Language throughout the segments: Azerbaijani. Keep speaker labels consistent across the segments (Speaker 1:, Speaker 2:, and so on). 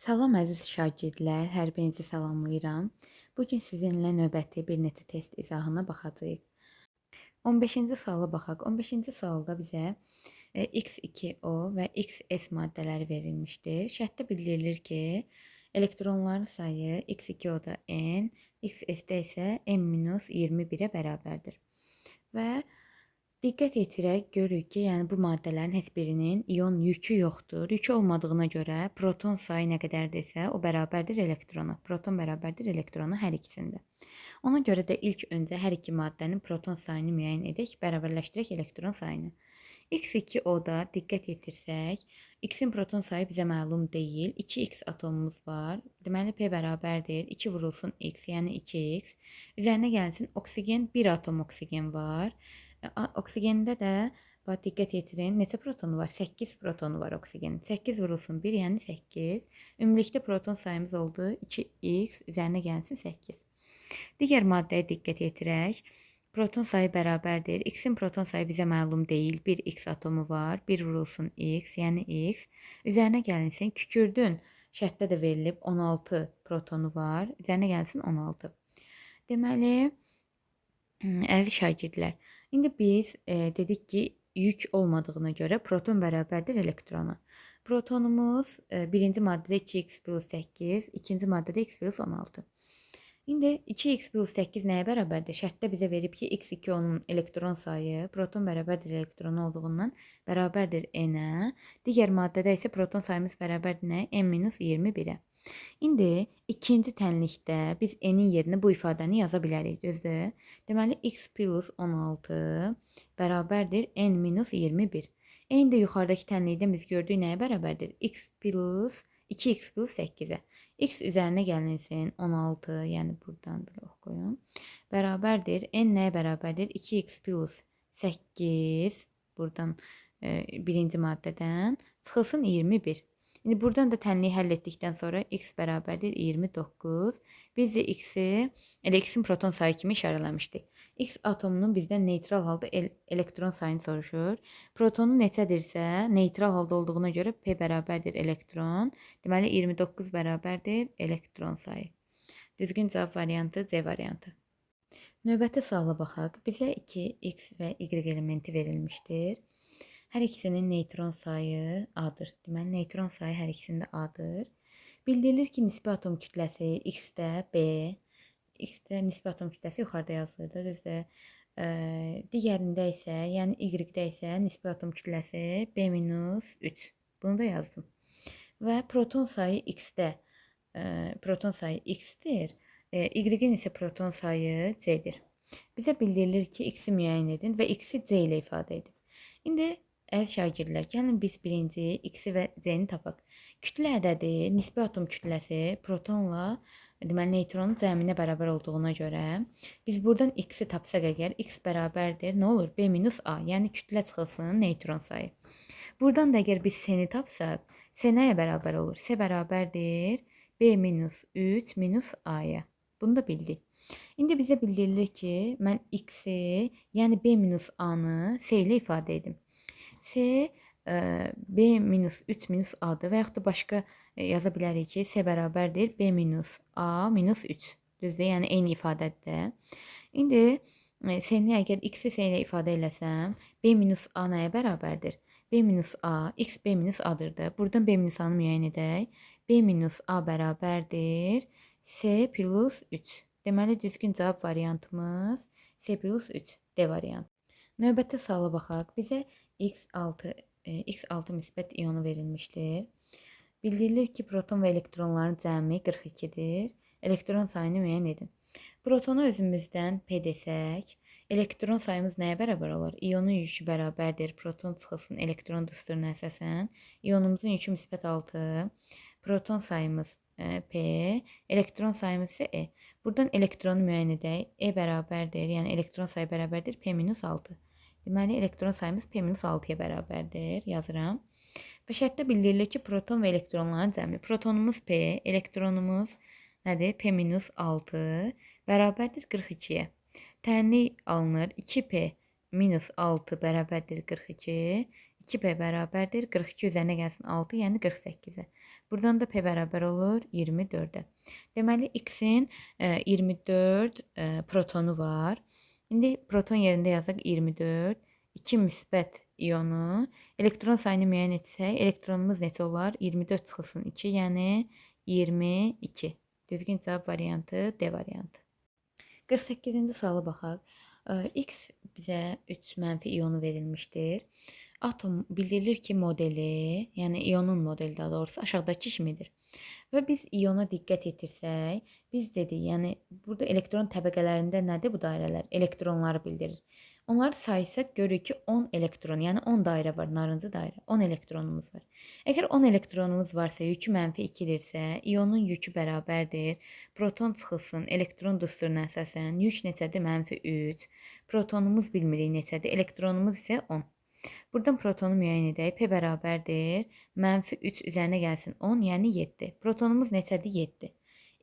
Speaker 1: Salam əziz şagirdlər, hər birinizi salamlayıram. Bugün sizinlə növbəti bir neçə test izahına baxacağıq. 15-ci suala baxaq. 15-ci sualda bizə X2O və XS maddələri verilmişdir. Şərtdə bildirilir ki, elektronların sayı X2O-da n, XS-də isə n-21-ə bərabərdir. Və diqqət yetirək, görürük ki, yəni bu maddələrin heç birinin ion yükü yoxdur. Yükü olmadığına görə proton sayı nə qədərdirsə, o bərabərdir elektrona. Proton bərabərdir elektrona hər ikisində. Ona görə də ilk öncə hər iki maddənin proton sayını müəyyən edək, bərabərləşdirək elektron sayını. X2O-da diqqət yetirsək, X-in proton sayı bizə məlum deyil. 2X atomumuz var. Deməli, P bərabərdir. 2 vurulsun X, yəni 2X. Üzərinə gəlsin oksigen, 1 atom oksigen var. Oksigende də diqqət yetirin, neçə protonu var? 8 protonu var oksigenin. 8 vurulsun 1, yəni 8. Ümumilikdə proton sayımız oldu 2x, üzərinə gəlsin 8. Digər maddəyə diqqət yetirək. Proton sayı bərabərdir. X-in proton sayı bizə məlum deyil. 1x atomu var. 1 vurulsun x, yəni x. Üzərinə gəlinsin kükürdün. Şərtdə də verilib 16 protonu var. Üzərinə gəlsin 16. Deməli, əziz şagirdlər, indi biz dedik ki, yük olmadığına görə proton bərabərdir elektrona. Protonumuz birinci maddədə 2x plus 8, ikinci maddədə x plus 16. İndi 2x plus 8 nəyə bərabərdir? Şərtdə bizə verib ki, x2-onun elektron sayı proton bərabərdir elektron olduğundan bərabərdir n-ə. Digər maddədə isə proton sayımız bərabərdir nə? n-21-ə. İndi ikinci tənlikdə biz n-in yerinə bu ifadəni yaza bilərik, düzdür? Deməli, x plus 16 bərabərdir n-21. N də yuxarıdakı tənlikdən biz gördük nəyə bərabərdir? X plus 2x plus 8-ə. X üzərinə gəlinsin 16, yəni buradan bir ox qoyun. Bərabərdir. N nəyə bərabərdir? 2x plus 8, buradan birinci maddədən çıxılsın 21. İndi buradan da tənliyi həll etdikdən sonra x bərabərdir 29. Biz də x-i elə x-in proton sayı kimi işarələmişdik. X atomunun bizdən neytral halda elektron sayını soruşur. Protonu neçədirsə, neytral halda olduğuna görə P bərabərdir elektron. Deməli, 29 bərabərdir elektron sayı. Düzgün cavab variantı C variantı. Növbəti suala baxaq. Bizə 2, x və y elementi verilmişdir. Hər ikisinin neytron sayı A-dır. Deməli, neytron sayı hər ikisində A-dır. Bildirilir ki, nisbi atom kütləsi X-də B, X-də nisbi atom kütləsi yuxarıda yazılır. Düzdür. Digərində isə, yəni Y-də isə nisbi atom kütləsi B-3. Bunu da yazdım. Və proton sayı X-də, proton sayı X-dir. Y-in isə proton sayı C-dir. Bizə bildirilir ki, X-i müəyyən edin və X-i C ilə ifadə edin. İndi əziz şagirdlər, gəlin biz birinci X-i və C-ni tapaq. Kütlə ədədi, nisbi atom kütləsi protonla, deməli, neytronun cəminə bərabər olduğuna görə biz buradan X-i tapsaq əgər, X bərabərdir, nə olur? B-A, yəni kütlə çıxılsın neytron sayı. Buradan da əgər biz C-ni tapsaq, C nəyə bərabər olur? C bərabərdir B-3 minus A-ya. Bunu da bildik. İndi bizə bildirilir ki, mən X-i, yəni B-A-nı C ilə ifadə edim. C B-3 minus A-dır və yaxud da başqa yaza bilərik ki, C bərabərdir B-A-3. Düzdür, yəni eyni ifadədir. İndi C-ni əgər X-i C ilə ifadə eləsəm, B-A nəyə bərabərdir? B-A, X B-A-dır da. Buradan B-A-nı müəyyən edək. B-A bərabərdir C plus 3. Deməli, düzgün cavab variantımız C plus 3, D variantı. Növbəti suala baxaq. Bizə X6 müsbət ionu verilmişdir. Bildirilir ki, proton və elektronların cəmi 42-dir. Elektron sayını müəyyən edin. Protonu özümüzdən P desək, elektron sayımız nəyə bərabər olur? İonun yükü bərabərdir. Proton çıxılsın elektron düsturuna əsasən. İonumuzun yükü müsbət 6. Proton sayımız P, elektron sayımız isə E. Buradan elektronu müəyyən edək. E bərabərdir, yəni elektron sayı bərabərdir P-6. Deməli, elektron sayımız P-6-ya bərabərdir. Yazıram. Və şərtdə bildirilir ki, proton və elektronların cəmi. Protonumuz P, elektronumuz nədir? P-6 bərabərdir 42-yə. Tənlik alınır. 2P-6 bərabərdir 42. 2p bərabərdir 42 üzərinə gəlsin 6, yəni 48-ə. Buradan da p bərabər olur 24-ə. Deməli x-in 24 protonu var. İndi proton yerində yazaq 24, 2 müsbət iyonu, elektron sayını müəyyən etsək, elektronumuz neçə olar? 24 çıxılsın 2, yəni 22. Düzgün cavab variantı D variantı. 48-ci suala baxaq. X bizə 3 mənfi iyonu verilmişdir. Atom bildirilir ki, modeli, yəni iyonun modeli daha doğrusu aşağıdakı kimidir. Və biz iyona diqqət etirsək, biz dedik, yəni burada elektron təbəqələrində nədir bu dairələr? Elektronları bildirir. Onları saysaq görürük ki 10 elektron, yəni 10 dairə var, narıncı dairə. 10 elektronumuz var. Əgər 10 elektronumuz varsa, yükü mənfi 2-dirsə, iyonun yükü bərabərdir. Proton çıxılsın, elektron düsturuna əsasən yük neçədir? Mənfi 3. Protonumuz bilmirik neçədir, elektronumuz isə 10. Buradan protonu müəyyən edək. P bərabərdir. Mənfi 3 üzərinə gəlsin 10, yəni 7. Protonumuz neçədir? 7.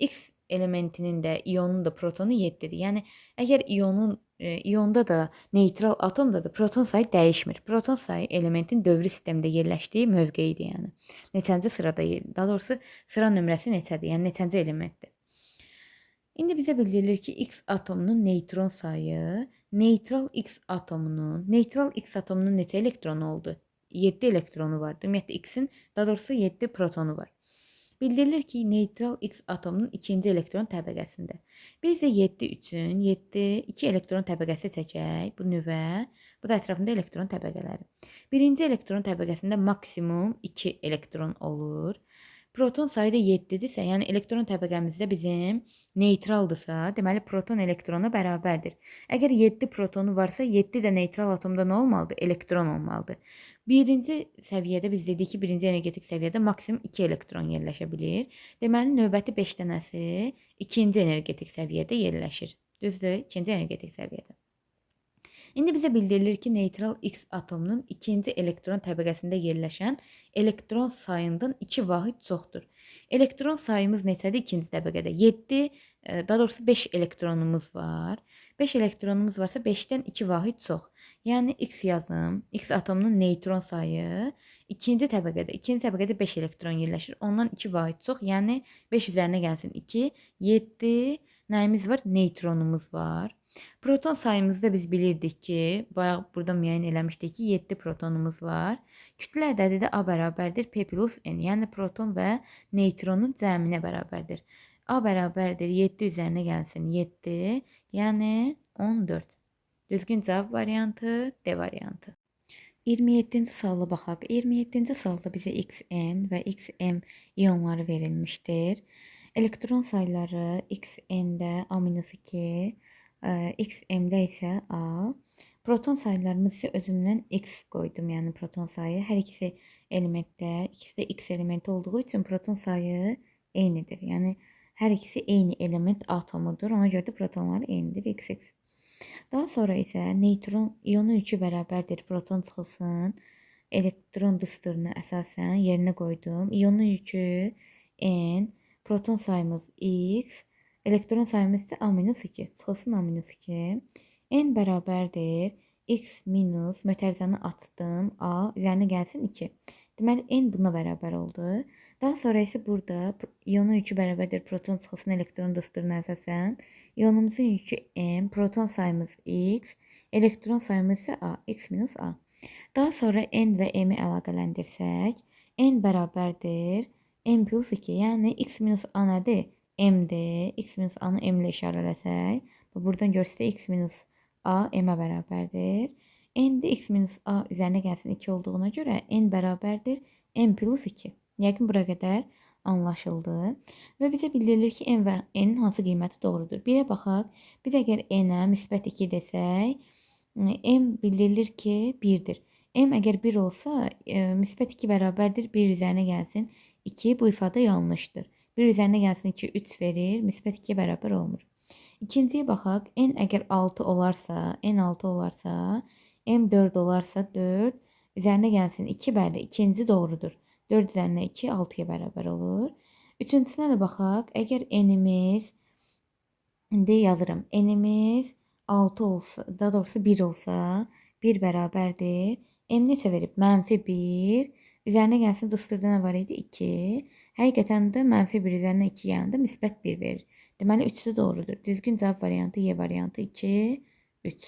Speaker 1: X elementinin də, iyonun da protonu 7-dir. Yəni, əgər iyonda da, neytral atomda da proton sayı dəyişmir. Proton sayı elementin dövrü sistemdə yerləşdiyi mövqeyidir, yəni. Neçənci sırada, daha doğrusu sıra nömrəsi neçədir, yəni neçənci elementdir. İndi bizə bildirilir ki, X atomunun neytron sayı, neytral X atomunun neçə elektronu oldu? 7 elektronu var. Ümumiyyətlə, X-in, daha doğrusu 7 protonu var. Bildirilir ki, neytral X atomunun ikinci elektron təbəqəsində. Biz də 7 üçün 2 elektron təbəqəsi çəkək. Bu nüvə, bu da ətrafında elektron təbəqələri. Birinci elektron təbəqəsində maksimum 2 elektron olur. Proton sayı da 7-dirsə, yəni elektron təbəqəmizdə bizim neytraldırsa, deməli proton elektrona bərabərdir. Əgər 7 protonu varsa, 7 də neytral atomda nə olmalıdır? Elektron olmalıdır. Birinci səviyyədə biz dedik ki, birinci energetik səviyyədə maksimum 2 elektron yerləşə bilir. Deməli, növbəti 5 dənəsi ikinci energetik səviyyədə yerləşir. Düzdür? İkinci energetik səviyyədə. İndi bizə bildirilir ki, neytral X atomunun ikinci elektron təbəqəsində yerləşən elektron sayından 2 vahid çoxdur. Elektron sayımız neçədir ikinci təbəqədə? 7, daha doğrusu 5 elektronumuz var. 5 elektronumuz varsa 5-dən 2 vahid çox. Yəni X yazım. X atomunun neytron sayı ikinci təbəqədə 5 elektron yerləşir. Ondan 2 vahid çox. Yəni 5 üzərinə gəlsin 2, 7 nəyimiz var? Neytronumuz var. Proton sayımızda biz bilirdik ki, bayaq burada müəyyən eləmişdik ki, 7 protonumuz var. Kütlə ədədi də A bərabərdir P plus N, yəni proton və neytronun cəminə bərabərdir. A bərabərdir 7 üzərinə gəlsin 7, yəni 14. Düzgün cavab variantı D variantı. 27-ci suala baxaq. 27-ci sualda bizə Xn və Xm iyonları verilmişdir. Elektron sayları Xn-də A-2, Xm-də isə A. Proton saylarımız isə özümdən X qoydum, yəni proton sayı. Hər ikisi elementdə, ikisi də X elementi olduğu üçün proton sayı eynidir. Yəni, hər ikisi eyni element atomudur. Ona görə də protonlar eynidir, XX. Daha sonra isə neytron iyonu yükü bərabərdir. Proton çıxılsın. Elektron düsturuna əsasən yerinə qoydum. İyonun yükü N, proton sayımız X, elektron sayımız isə A-2. Çıxılsın A-2. N bərabərdir. X minus, mötərizəni açdım. A üzərinə gəlsin 2. Deməli, N buna bərabər oldu. Daha sonra isə burada iyonun yükü bərabərdir. Proton çıxılsın elektron düsturuna əsasən. İyonumuzun yükü M, proton sayımız X, elektron sayımız isə A. X minus A. Daha sonra N və M-i əlaqələndirsək, N bərabərdir M plus 2. Yəni, X minus A nədir? M-dir. X minus A-nı M ilə işarələsək, buradan görsə X minus A M-ə bərabərdir. N-də X minus A üzərinə gəlsin 2 olduğuna görə N bərabərdir M plus 2. Yəqin bura qədər anlaşıldı. Və bizə bildirilir ki, N və N-in hansı qiyməti doğrudur. Birə baxaq. Biz əgər N-ə müsbət 2 desək, M bildirilir ki, 1-dir. M əgər 1 olsa, müsbət 2 bərabərdir 1 üzərinə gəlsin 2. Bu ifadə yanlışdır. 1 üzərinə gəlsin 2, 3 verir. Müsbət 2-yə bərabər olmur. İkinciyə baxaq. N əgər 6 olarsa, M 4 olarsa 4 üzərinə gəlsin 2, bəli, ikinci doğrudur. 4 üzərinə 2, 6-ya bərabər olur. Üçüncüsünə də baxaq. Əgər N-imiz, indi yazıram, N-imiz 6 olsa, daha doğrusu 1 olsa, 1 bərabərdir M neçə verib? -1. Üzərinə gəlsin dısturda nə var idi? 2. Həqiqətən də -1 üzərinə 2 gələndə müsbət 1 verir. Deməli, üçüsü doğrudur. Düzgün cavab variantı Y variantı 2, 3.